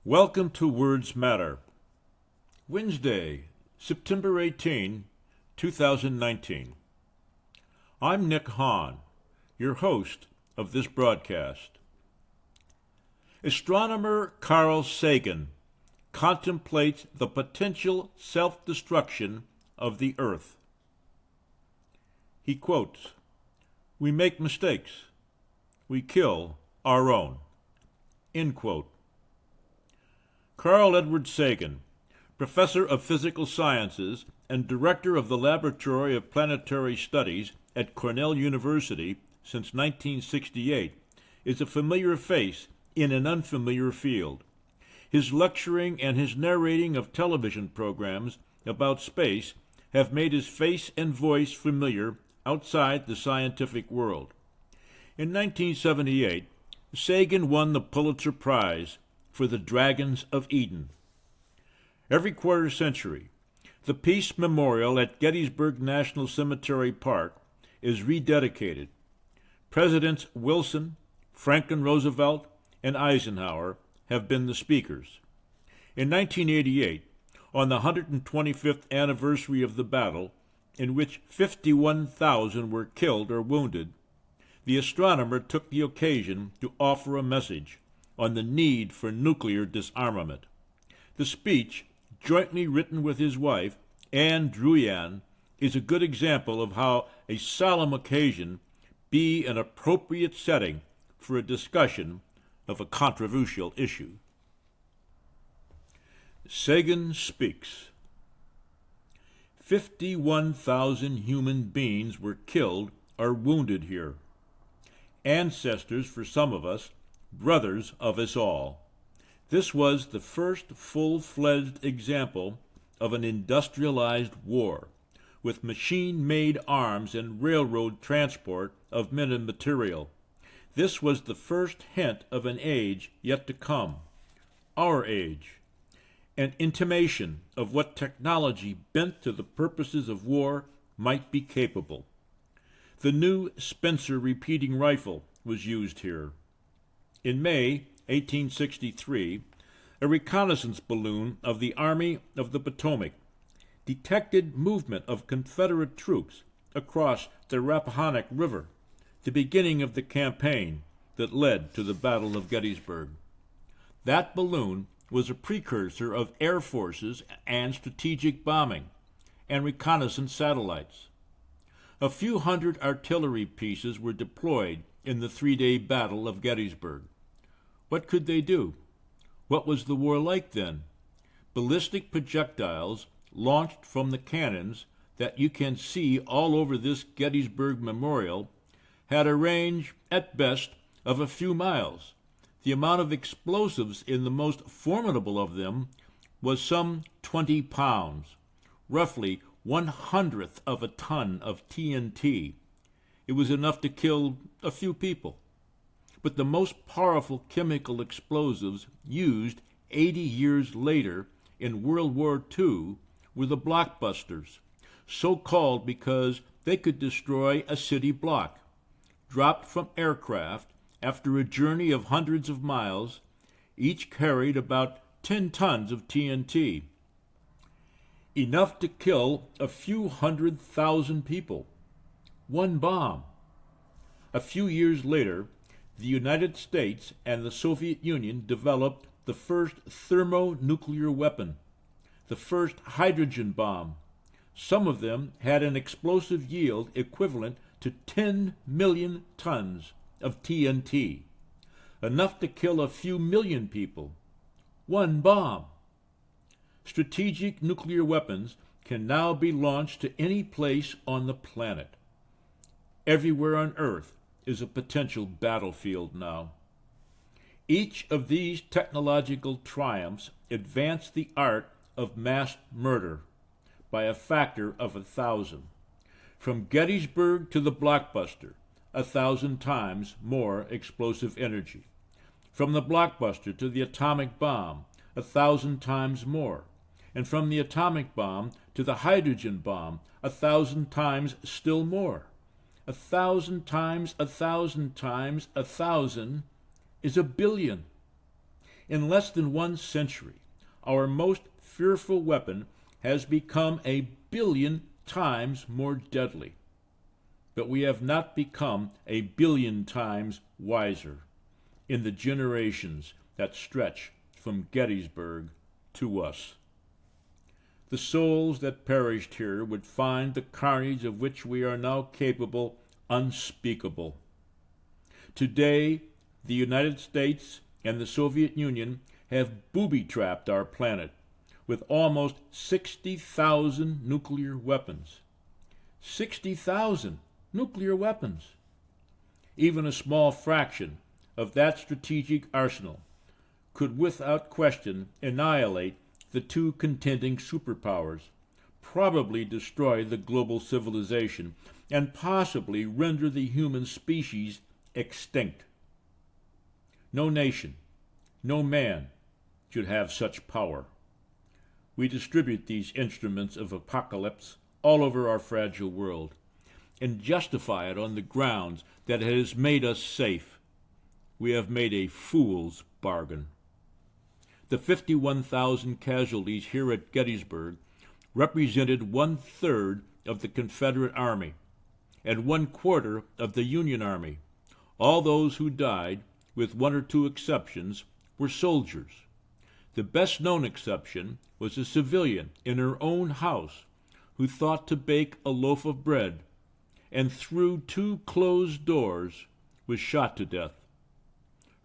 Welcome to Words Matter. Wednesday, September 18, 2019. I'm Nick Hahn, your host of this broadcast. Astronomer Carl Sagan contemplates the potential self-destruction of the Earth. He quotes, "We make mistakes. We kill our own." End quote. Carl Edward Sagan, professor of physical sciences and director of the Laboratory of Planetary Studies at Cornell University since 1968, is a familiar face in an unfamiliar field. His lecturing and his narrating of television programs about space have made his face and voice familiar outside the scientific world. In 1978, Sagan won the Pulitzer Prize for The Dragons of Eden. Every quarter century, the Peace Memorial at Gettysburg National Cemetery Park is rededicated. Presidents Wilson, Franklin Roosevelt, and Eisenhower have been the speakers. In 1988, on the 125th anniversary of the battle, in which 51,000 were killed or wounded, the astronomer took the occasion to offer a message on the need for nuclear disarmament. The speech, jointly written with his wife, Anne Druyan, is a good example of how a solemn occasion be an appropriate setting for a discussion of a controversial issue. Sagan speaks. 51,000 human beings were killed or wounded here. Ancestors for some of us, brothers of us all. This was the first full-fledged example of an industrialized war, with machine-made arms and railroad transport of men and material. This was the first hint of an age yet to come, our age, an intimation of what technology bent to the purposes of war might be capable. The new Spencer repeating rifle was used here. In May 1863, a reconnaissance balloon of the Army of the Potomac detected movement of Confederate troops across the Rappahannock River, the beginning of the campaign that led to the Battle of Gettysburg. That balloon was a precursor of air forces and strategic bombing and reconnaissance satellites. A few hundred artillery pieces were deployed in the three-day Battle of Gettysburg. What could they do? What was the war like then? Ballistic projectiles launched from the cannons that you can see all over this Gettysburg Memorial had a range, at best, of a few miles. The amount of explosives in the most formidable of them was some 20 pounds, roughly 1/100th of a ton of TNT. It was enough to kill a few people. But the most powerful chemical explosives used 80 years later in World War II were the blockbusters, so called because they could destroy a city block. Dropped from aircraft after a journey of hundreds of miles, each carried about 10 tons of TNT. Enough to kill a few 100,000 people. One bomb. A few years later, the United States and the Soviet Union developed the first thermonuclear weapon, the first hydrogen bomb. Some of them had an explosive yield equivalent to 10 million tons of TNT, enough to kill a few million people. One bomb. Strategic nuclear weapons can now be launched to any place on the planet. Everywhere on Earth is a potential battlefield now. Each of these technological triumphs advanced the art of mass murder by a factor of 1,000. From Gettysburg to the blockbuster, 1,000 times more explosive energy. From the blockbuster to the atomic bomb, 1,000 times more. And from the atomic bomb to the hydrogen bomb, 1,000 times still more. 1,000 times 1,000 times 1,000 is a billion. In less than 1 century, our most fearful weapon has become 1,000,000,000 times more deadly. But we have not become 1,000,000,000 times wiser in the generations that stretch from Gettysburg to us. The souls that perished here would find the carnage of which we are now capable unspeakable. Today, the United States and the Soviet Union have booby-trapped our planet with almost 60,000 nuclear weapons. 60,000 nuclear weapons! Even a small fraction of that strategic arsenal could without question annihilate the 2 contending superpowers, probably destroy the global civilization, and possibly render the human species extinct. No nation, no man should have such power. We distribute these instruments of apocalypse all over our fragile world, and justify it on the grounds that it has made us safe. We have made a fool's bargain. The 51,000 casualties here at Gettysburg represented 1/3 of the Confederate Army and 1/4 of the Union Army. All those who died, with 1 or 2 exceptions, were soldiers. The best-known exception was a civilian in her own house who thought to bake a loaf of bread, and through 2 closed doors was shot to death.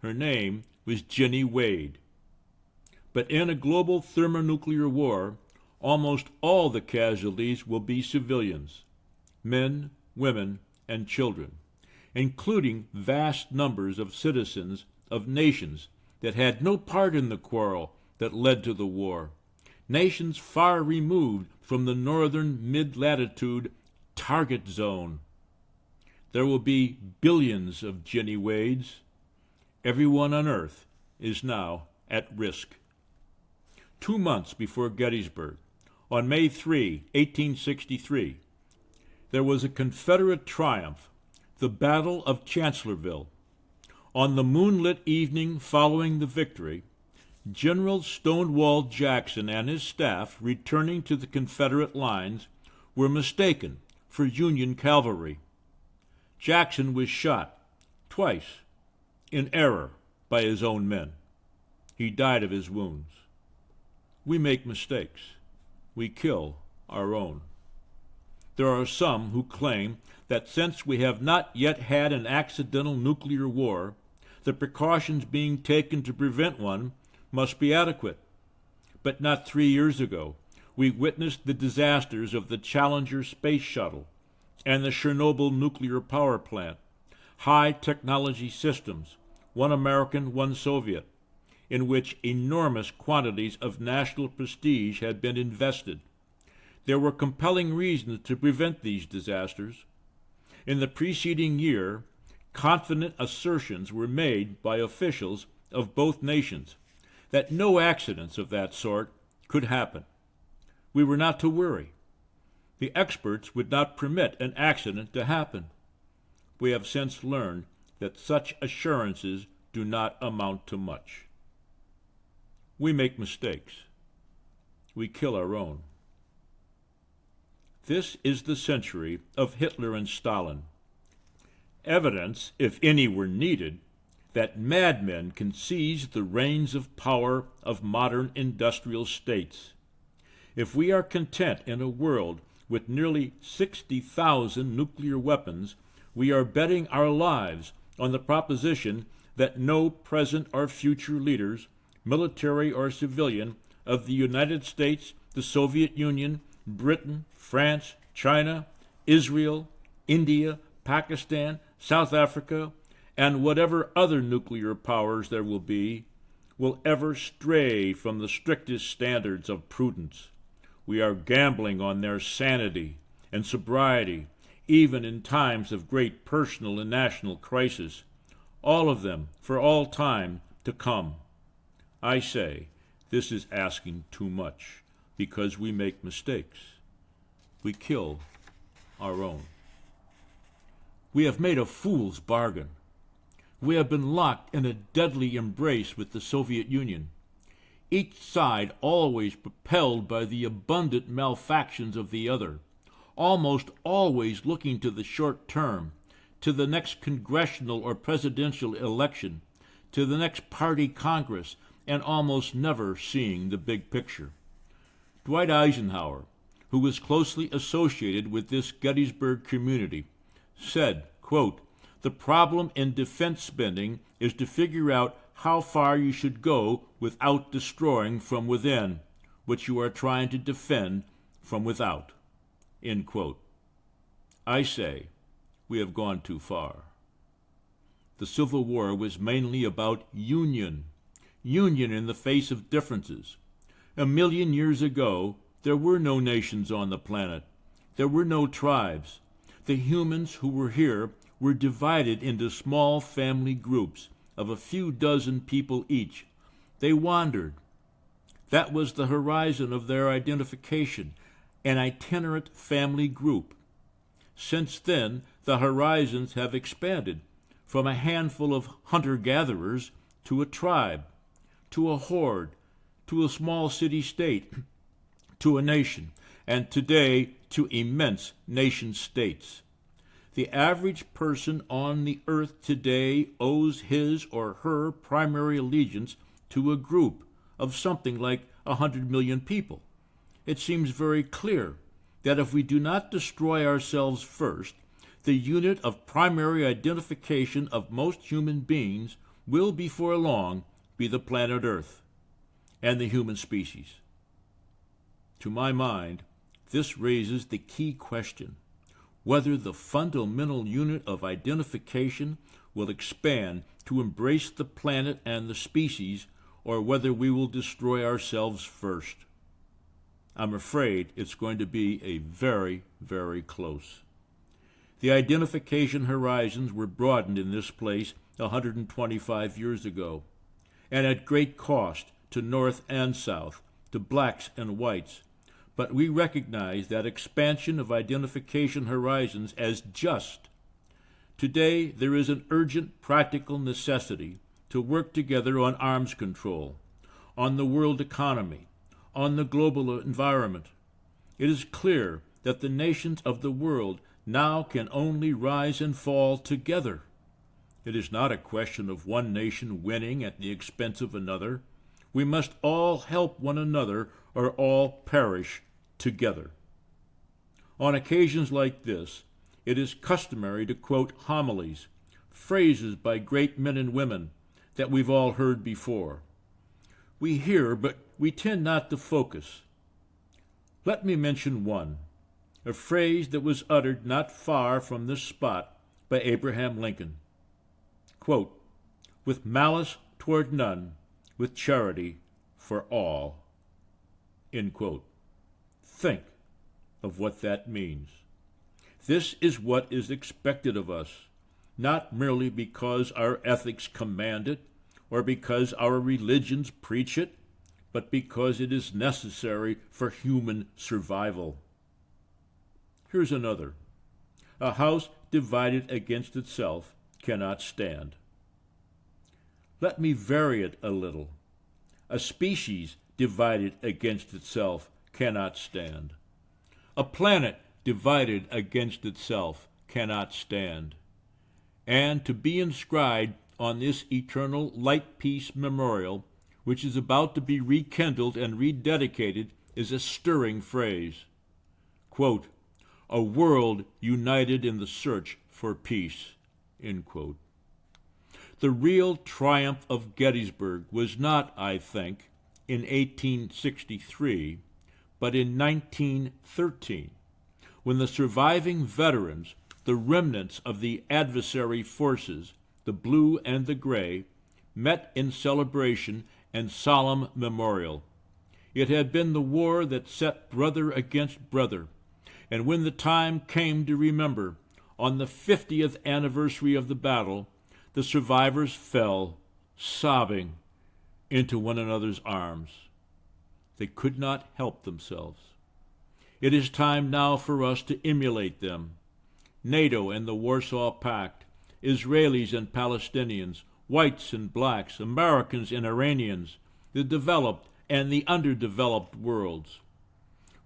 Her name was Jenny Wade. But in a global thermonuclear war, almost all the casualties will be civilians, men, women, and children, including vast numbers of citizens of nations that had no part in the quarrel that led to the war, nations far removed from the northern mid-latitude target zone. There will be billions of Jenny Wades. Everyone on Earth is now at risk. 2 months before Gettysburg, on May 3, 1863, there was a Confederate triumph, the Battle of Chancellorsville. On the moonlit evening following the victory, General Stonewall Jackson and his staff, returning to the Confederate lines, were mistaken for Union cavalry. Jackson was shot twice in error by his own men. He died of his wounds. We make mistakes. We kill our own. There are some who claim that since we have not yet had an accidental nuclear war, the precautions being taken to prevent one must be adequate. But not 3 years ago, we witnessed the disasters of the Challenger space shuttle and the Chernobyl nuclear power plant, high-technology systems, one American, one Soviet, in which enormous quantities of national prestige had been invested. There were compelling reasons to prevent these disasters. In the preceding year, confident assertions were made by officials of both nations that no accidents of that sort could happen. We were not to worry. The experts would not permit an accident to happen. We have since learned that such assurances do not amount to much. We make mistakes. We kill our own. This is the century of Hitler and Stalin. Evidence, if any were needed, that madmen can seize the reins of power of modern industrial states. If we are content in a world with nearly 60,000 nuclear weapons, we are betting our lives on the proposition that no present or future leaders, military or civilian, of the United States, the Soviet Union, Britain, France, China, Israel, India, Pakistan, South Africa, and whatever other nuclear powers there will ever stray from the strictest standards of prudence. We are gambling on their sanity and sobriety, even in times of great personal and national crisis, all of them for all time to come. I say, this is asking too much, because we make mistakes. We kill our own. We have made a fool's bargain. We have been locked in a deadly embrace with the Soviet Union, each side always propelled by the abundant malefactions of the other, almost always looking to the short term, to the next congressional or presidential election, to the next party congress, and almost never seeing the big picture. Dwight Eisenhower, who was closely associated with this Gettysburg community, said, quote, "The problem in defense spending is to figure out how far you should go without destroying from within what you are trying to defend from without." End quote. I say, we have gone too far. The Civil War was mainly about union in the face of differences. 1,000,000 years ago, there were no nations on the planet. There were no tribes. The humans who were here were divided into small family groups of a few dozen people each. They wandered. That was the horizon of their identification, an itinerant family group. Since then, the horizons have expanded from a handful of hunter-gatherers to a tribe, to a horde, to a small city-state, to a nation, and today to immense nation-states. The average person on the earth today owes his or her primary allegiance to a group of something like 100 million people. It seems very clear that if we do not destroy ourselves first, the unit of primary identification of most human beings will before long be the planet Earth and the human species. To my mind, this raises the key question: whether the fundamental unit of identification will expand to embrace the planet and the species, or whether we will destroy ourselves first. I'm afraid it's going to be a very, very close. The identification horizons were broadened in this place 125 years ago, and at great cost to North and South, to blacks and whites. But we recognize that expansion of identification horizons as just. Today, there is an urgent practical necessity to work together on arms control, on the world economy, on the global environment. It is clear that the nations of the world now can only rise and fall together. It is not a question of one nation winning at the expense of another. We must all help one another or all perish together. On occasions like this, it is customary to quote homilies, phrases by great men and women that we've all heard before. We hear, but we tend not to focus. Let me mention one, a phrase that was uttered not far from this spot by Abraham Lincoln. Quote, "With malice toward none, with charity for all." End quote. Think of what that means. This is what is expected of us, not merely because our ethics command it or because our religions preach it, but because it is necessary for human survival. Here's another. A house divided against itself cannot stand. Let me vary it a little. A species divided against itself cannot stand. A planet divided against itself cannot stand. And to be inscribed on this eternal light peace memorial, which is about to be rekindled and rededicated, is a stirring phrase. Quote, "A world united in the search for peace." End quote. The real triumph of Gettysburg was not, I think, in 1863, but in 1913, when the surviving veterans, the remnants of the adversary forces, the blue and the gray, met in celebration and solemn memorial. It had been the war that set brother against brother, and when the time came to remember, on the 50th anniversary of the battle, the survivors fell, sobbing, into one another's arms. They could not help themselves. It is time now for us to emulate them. NATO and the Warsaw Pact Israelis and Palestinians, whites and blacks, Americans and Iranians, the developed and the underdeveloped worlds.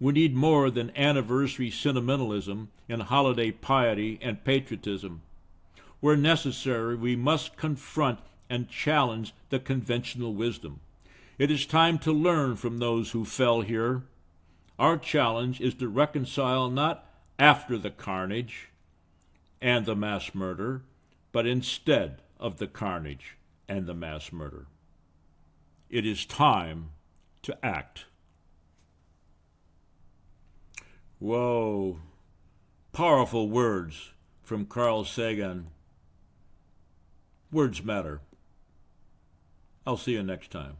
We need more than anniversary sentimentalism and holiday piety and patriotism. Where necessary, we must confront and challenge the conventional wisdom. It is time to learn from those who fell here. Our challenge is to reconcile not after the carnage and the mass murder, but instead of the carnage and the mass murder. It is time to act. Whoa, powerful words from Carl Sagan. Words matter. I'll see you next time.